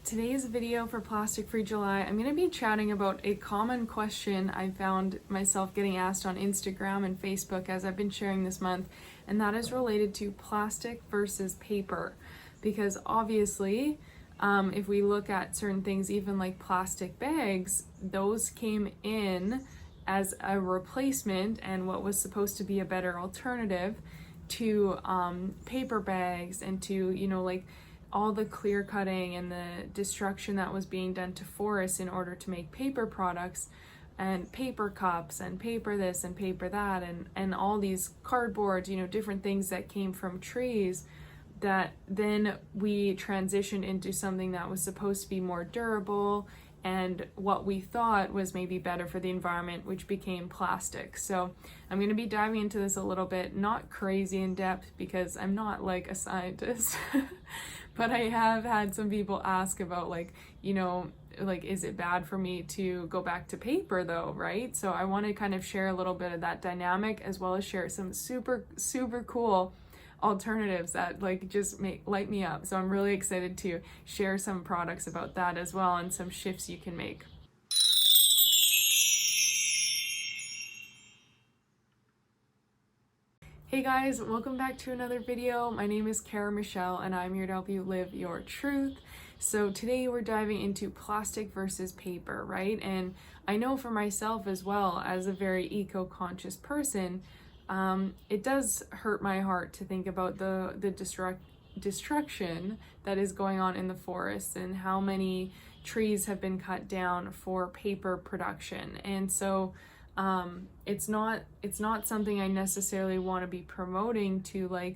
Today's video for Plastic Free July, I'm going to be chatting about a common question I found myself getting asked on Instagram and Facebook as I've been sharing this month, and that is related to plastic versus paper. Because obviously, if we look at certain things, even like plastic bags, those came in as a replacement and what was supposed to be a better alternative to paper bags and to, like all the clear cutting and the destruction that was being done to forests in order to make paper products and paper cups and paper this and paper that and all these cardboards, different things that came from trees that then we transitioned into something that was supposed to be more durable and what we thought was maybe better for the environment, which became plastic. So I'm going to be diving into this a little bit, not crazy in depth because I'm not like a scientist, but I have had some people ask about is it bad for me to go back to paper though, right? So I want to kind of share a little bit of that dynamic as well as share some super, super cool alternatives that just light me up. So I'm really excited to share some products about that as well and some shifts you can make. Hey guys, welcome back to another video. My name is Cara Michelle and I'm here to help you live your truth. So today we're diving into plastic versus paper, right? And I know for myself as well, as a very eco-conscious person, it does hurt my heart to think about the destruction that is going on in the forests and how many trees have been cut down for paper production. And so it's not something I necessarily want to be promoting to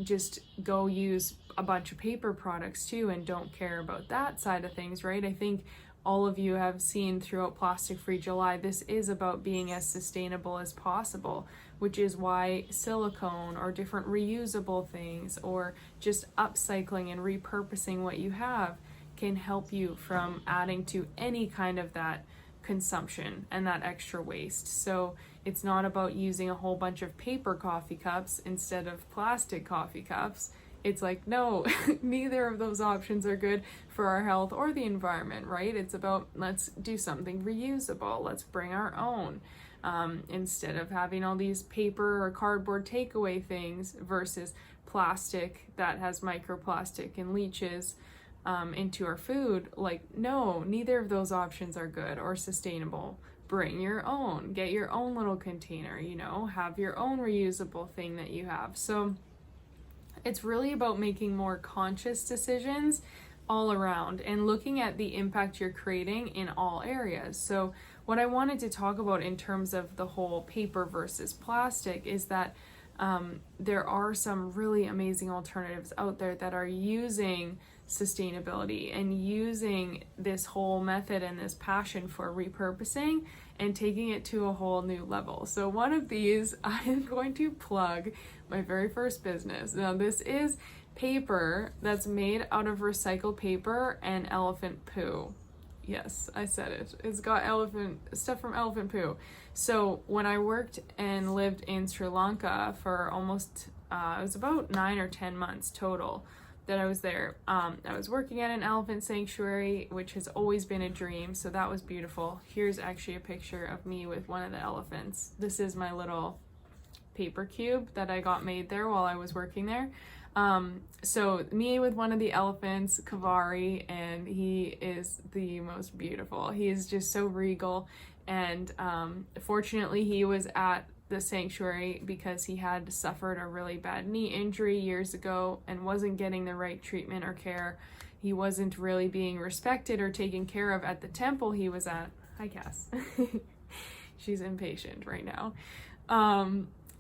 just go use a bunch of paper products too and don't care about that side of things, right? I think all of you have seen throughout Plastic Free July, this is about being as sustainable as possible, which is why silicone or different reusable things or just upcycling and repurposing what you have can help you from adding to any kind of that consumption and that extra waste. So it's not about using a whole bunch of paper coffee cups instead of plastic coffee cups. It's like, no, neither of those options are good for our health or the environment, right? It's about, let's do something reusable. Let's bring our own instead of having all these paper or cardboard takeaway things versus plastic that has microplastic and leaches into our food. No, neither of those options are good or sustainable. Bring your own, get your own little container, have your own reusable thing that you have. So it's really about making more conscious decisions all around and looking at the impact you're creating in all areas. So what I wanted to talk about in terms of the whole paper versus plastic is that there are some really amazing alternatives out there that are using sustainability and using this whole method and this passion for repurposing and taking it to a whole new level. So one of these, I am going to plug my very first business. Now this is paper that's made out of recycled paper and elephant poo. Yes, I said it. It's got stuff from elephant poo. So when I worked and lived in Sri Lanka for almost, it was about 9 or 10 months total that I was there. I was working at an elephant sanctuary, which has always been a dream. So that was beautiful. Here's actually a picture of me with one of the elephants. This is my little paper cube that I got made there while I was working there. So me with one of the elephants, Kavari, and he is the most beautiful. He is just so regal. And fortunately he was at the sanctuary because he had suffered a really bad knee injury years ago and wasn't getting the right treatment or care. He wasn't really being respected or taken care of at the temple he was at. Hi, Cass. She's impatient right now.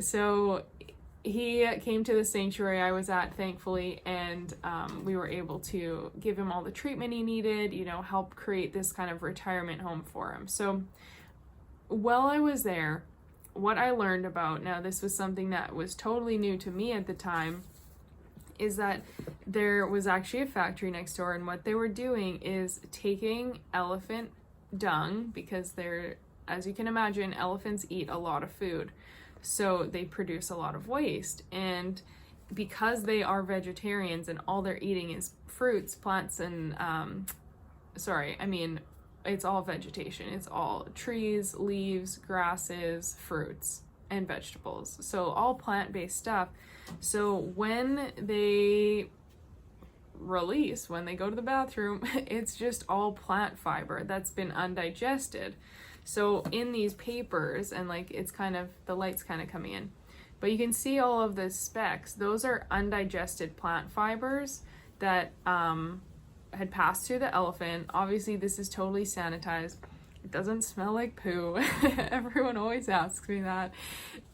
So he came to the sanctuary I was at, thankfully, and we were able to give him all the treatment he needed, help create this kind of retirement home for him. So while I was there, what I learned about, now this was something that was totally new to me at the time, is that there was actually a factory next door, and what they were doing is taking elephant dung, because as you can imagine, elephants eat a lot of food. So they produce a lot of waste, and because they are vegetarians and all they're eating is fruits, plants, and it's all vegetation. It's all trees, leaves, grasses, fruits, and vegetables. So all plant-based stuff. So when they go to the bathroom, it's just all plant fiber that's been undigested. So in these papers, and like it's kind of, the light's kind of coming in, but you can see all of the specks. Those are undigested plant fibers that had passed through the elephant. Obviously this is totally sanitized. It doesn't smell like poo. Everyone always asks me that.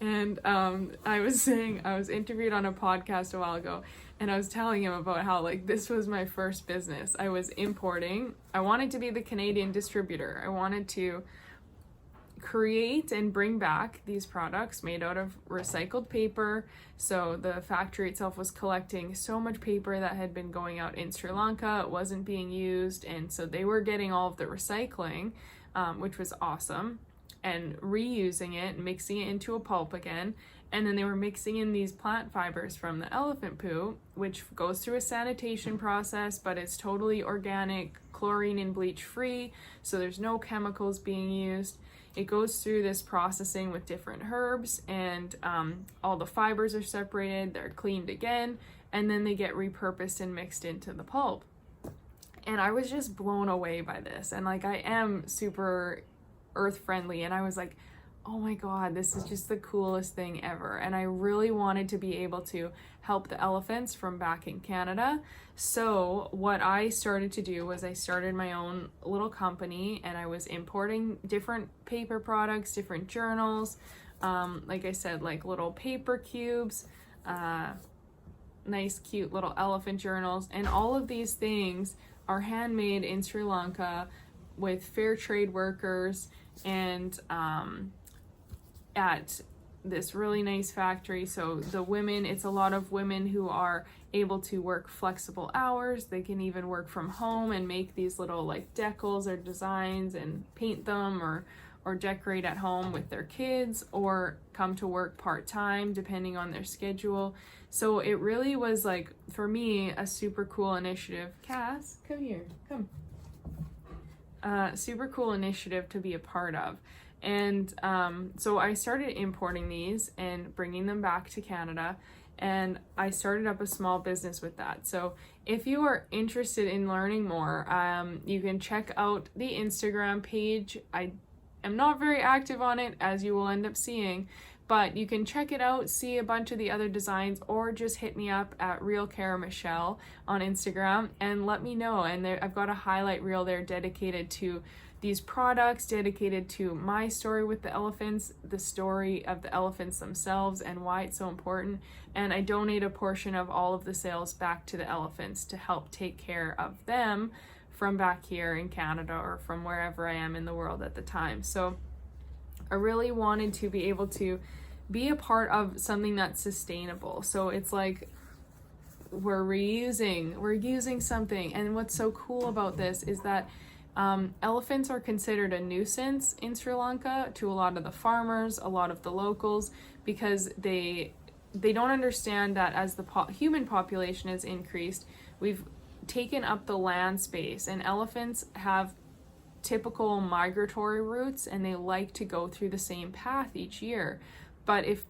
And I was interviewed on a podcast a while ago, and I was telling him about how like this was my first business. I was importing. I wanted to be the Canadian distributor. I wanted to create and bring back these products made out of recycled paper. So the factory itself was collecting so much paper that had been going out in Sri Lanka. It wasn't being used, and so they were getting all of the recycling, which was awesome, and reusing it, mixing it into a pulp again. And then they were mixing in these plant fibers from the elephant poo, which goes through a sanitation process, but it's totally organic, chlorine and bleach free, so there's no chemicals being used. It goes through this processing with different herbs, and all the fibers are separated, they're cleaned again, and then they get repurposed and mixed into the pulp. And I was just blown away by this. And like, I am super earth friendly, and I was like, oh my God, this is just the coolest thing ever. And I really wanted to be able to help the elephants from back in Canada. So what I started to do was I started my own little company, and I was importing different paper products, different journals, like I said, like little paper cubes, nice cute little elephant journals, and all of these things are handmade in Sri Lanka with fair trade workers, and at this really nice factory. So the women, it's a lot of women who are able to work flexible hours. They can even work from home and make these little like decals or designs and paint them, or decorate at home with their kids, or come to work part-time depending on their schedule. So it really was, like, for me, a super cool initiative. Cass, come here, come. Super cool initiative to be a part of. And so I started importing these and bringing them back to Canada, and I started up a small business with that. So if you are interested in learning more, you can check out the Instagram page. I am not very active on it, as you will end up seeing, but you can check it out, see a bunch of the other designs, or just hit me up at Real Cara Michelle on Instagram and let me know. And there, I've got a highlight reel there dedicated to these products, dedicated to my story with the elephants, the story of the elephants themselves, and why it's so important. And I donate a portion of all of the sales back to the elephants to help take care of them from back here in Canada, or from wherever I am in the world at the time. So I really wanted to be able to be a part of something that's sustainable. So it's like we're using something. And what's so cool about this is that elephants are considered a nuisance in Sri Lanka to a lot of the farmers, a lot of the locals, because they don't understand that as the human population has increased, we've taken up the land space, and elephants have typical migratory routes, and they like to go through the same path each year. But if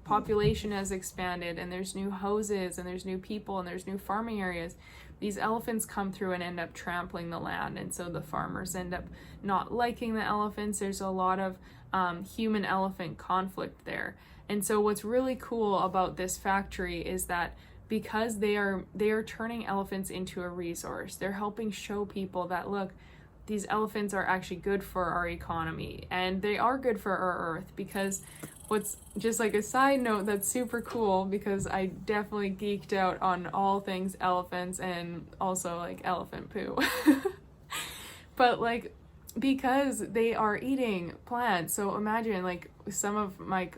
population has expanded, and there's new houses, and there's new people, and there's new farming areas, these elephants come through and end up trampling the land, and so the farmers end up not liking the elephants. There's a lot of human-elephant conflict there. And so what's really cool about this factory is that because they are turning elephants into a resource, they're helping show people that, look, these elephants are actually good for our economy, and they are good for our earth. Because what's just like a side note that's super cool, because I definitely geeked out on all things elephants and also like elephant poo. But like, because they are eating plants, so imagine like some of my,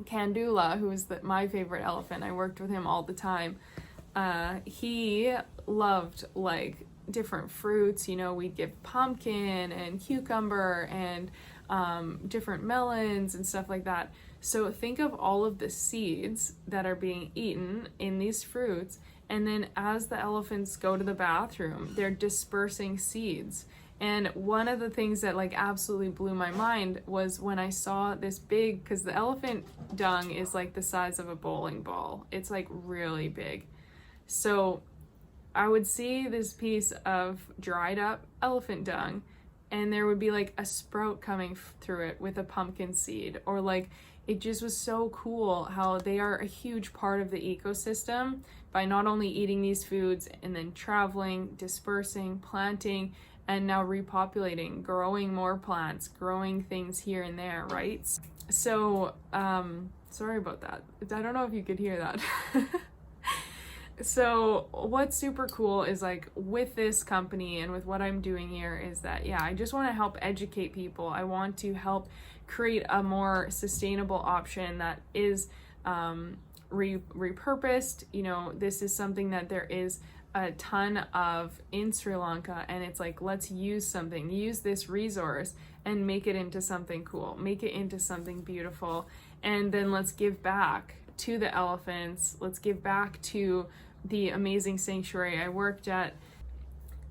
Kandula, who is my favorite elephant, I worked with him all the time. He loved like different fruits, we'd give pumpkin and cucumber and different melons and stuff like that. So think of all of the seeds that are being eaten in these fruits, and then as the elephants go to the bathroom, they're dispersing seeds. And one of the things that like absolutely blew my mind was when I saw this big, because the elephant dung is like the size of a bowling ball. It's like really big. So I would see this piece of dried up elephant dung, and there would be like a sprout coming through it with a pumpkin seed, or like it just was so cool how they are a huge part of the ecosystem by not only eating these foods and then traveling, dispersing, planting, and now repopulating, growing more plants, growing things here and there, right? So, sorry about that. I don't know if you could hear that. So what's super cool is like with this company and with what I'm doing here is that, yeah, I just want to help educate people. I want to help create a more sustainable option that is repurposed. You know, this is something that there is a ton of in Sri Lanka, and it's like, let's use this resource and make it into something cool, make it into something beautiful, and then let's give back to the elephants, let's give back to the amazing sanctuary I worked at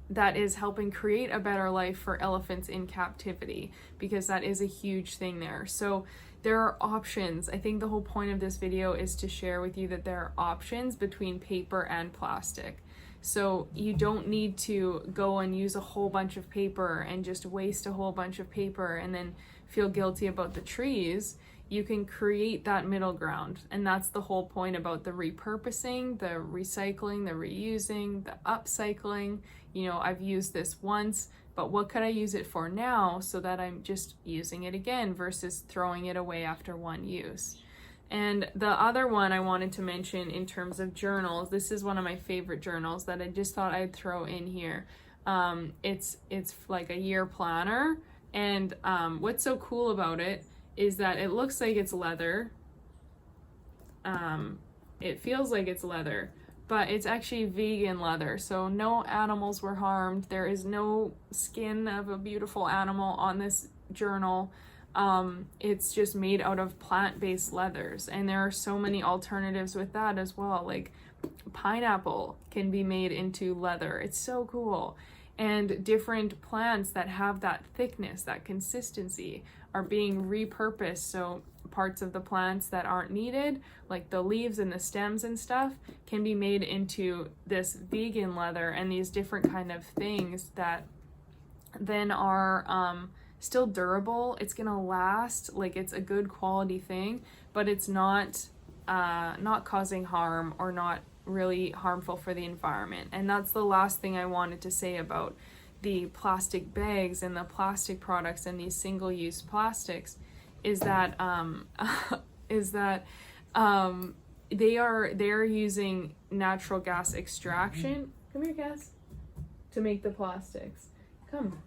that is helping create a better life for elephants in captivity, because that is a huge thing there. So there are options. I think the whole point of this video is to share with you that there are options between paper and plastic. So you don't need to go and use a whole bunch of paper and just waste a whole bunch of paper and then feel guilty about the trees. You can create that middle ground. And that's the whole point about the repurposing, the recycling, the reusing, the upcycling. You know, I've used this once, but what could I use it for now so that I'm just using it again versus throwing it away after one use? And the other one I wanted to mention in terms of journals, this is one of my favorite journals that I just thought I'd throw in here. It's like a year planner, and what's so cool about it is that it looks like it's leather. It feels like it's leather, but it's actually vegan leather. So no animals were harmed. There is no skin of a beautiful animal on this journal. It's just made out of plant-based leathers, and there are so many alternatives with that as well. Like pineapple can be made into leather. It's so cool. And different plants that have that thickness, that consistency, are being repurposed. So parts of the plants that aren't needed, like the leaves and the stems and stuff, can be made into this vegan leather, and these different kind of things that then are still durable. It's gonna last, like it's a good quality thing, but it's not causing harm or not really harmful for the environment. And that's the last thing I wanted to say about the plastic bags and the plastic products and these single-use plastics is that they're using natural gas extraction. Come here, Cass. To make the plastics. Come.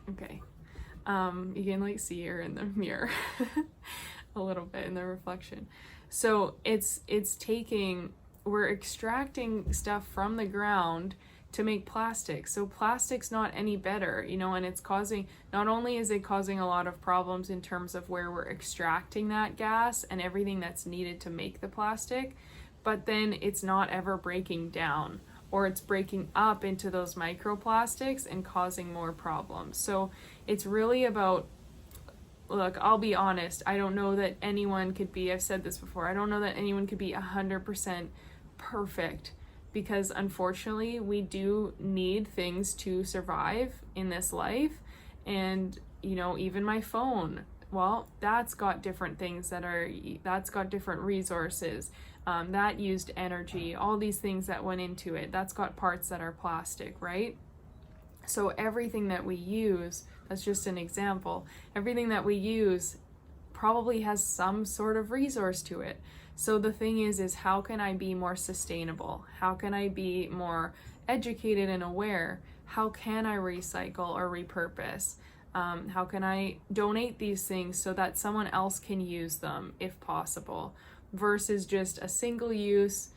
Okay. You can like see her in the mirror a little bit in the reflection. So we're extracting stuff from the ground to make plastic. So plastic's not any better, you know, and it's not only is it causing a lot of problems in terms of where we're extracting that gas and everything that's needed to make the plastic, but then it's not ever breaking down, or it's breaking up into those microplastics and causing more problems. So it's really about, look, I'll be honest, I don't know that anyone could be, I've said this before, I don't know that anyone could be 100% perfect, because unfortunately we do need things to survive in this life. And, you know, even my phone, well, that's got different things that's got different resources, that used energy, all these things that went into it, that's got parts that are plastic, right? So everything that we use, that's just an example, everything that we use probably has some sort of resource to it. So the thing is how can I be more sustainable? How can I be more educated and aware? How can I recycle or repurpose? How can I donate these things so that someone else can use them if possible, versus just a single use,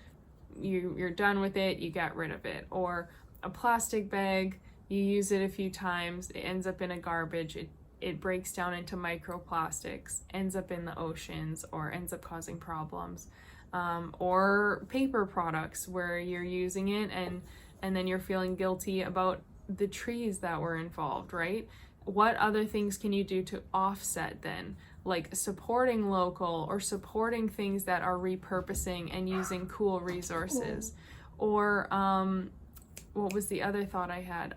you're done with it, you get rid of it. Or a plastic bag, you use it a few times, it ends up in a garbage, it breaks down into microplastics, ends up in the oceans, or ends up causing problems. Or paper products where you're using it and then you're feeling guilty about the trees that were involved, right? What other things can you do to offset then? Like supporting local or supporting things that are repurposing and using cool resources. Or what was the other thought I had?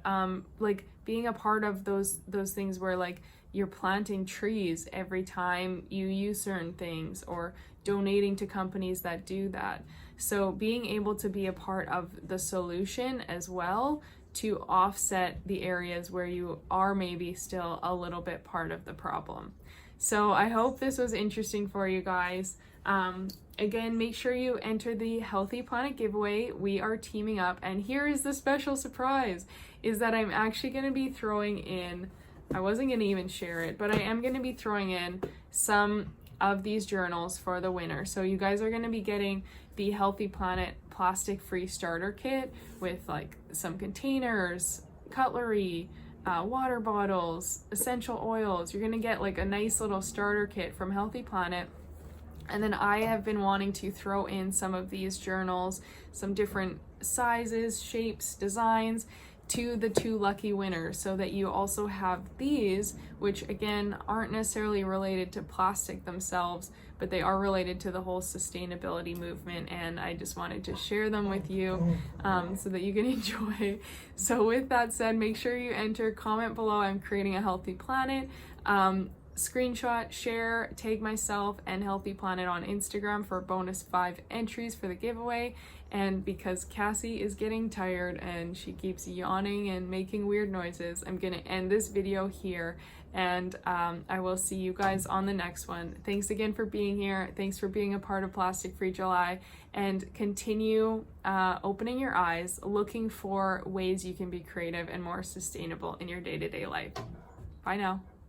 Like being a part of those things where like you're planting trees every time you use certain things, or donating to companies that do that. So being able to be a part of the solution as well, to offset the areas where you are maybe still a little bit part of the problem. So I hope this was interesting for you guys. Again, make sure you enter the Healthy Planet giveaway. We are teaming up, and here is the special surprise, is that I'm actually going to be throwing in, I wasn't going to even share it, but I am going to be throwing in some of these journals for the winner. So you guys are going to be getting the Healthy Planet plastic-free starter kit with like some containers, cutlery, water bottles, essential oils. You're going to get like a nice little starter kit from Healthy Planet. And then I have been wanting to throw in some of these journals, some different sizes, shapes, designs, to the 2 lucky winners, so that you also have these, which again aren't necessarily related to plastic themselves, but they are related to the whole sustainability movement, and I just wanted to share them with you so that you can enjoy. So with that said, make sure you enter, comment below, I'm creating a Healthy Planet, screenshot, share, tag myself and Healthy Planet on Instagram for bonus 5 entries for the giveaway. And because Cassie is getting tired and she keeps yawning and making weird noises, I'm gonna end this video here, and I will see you guys on the next one. Thanks again for being here. Thanks for being a part of Plastic Free July, and continue opening your eyes, looking for ways you can be creative and more sustainable in your day-to-day life. Bye now.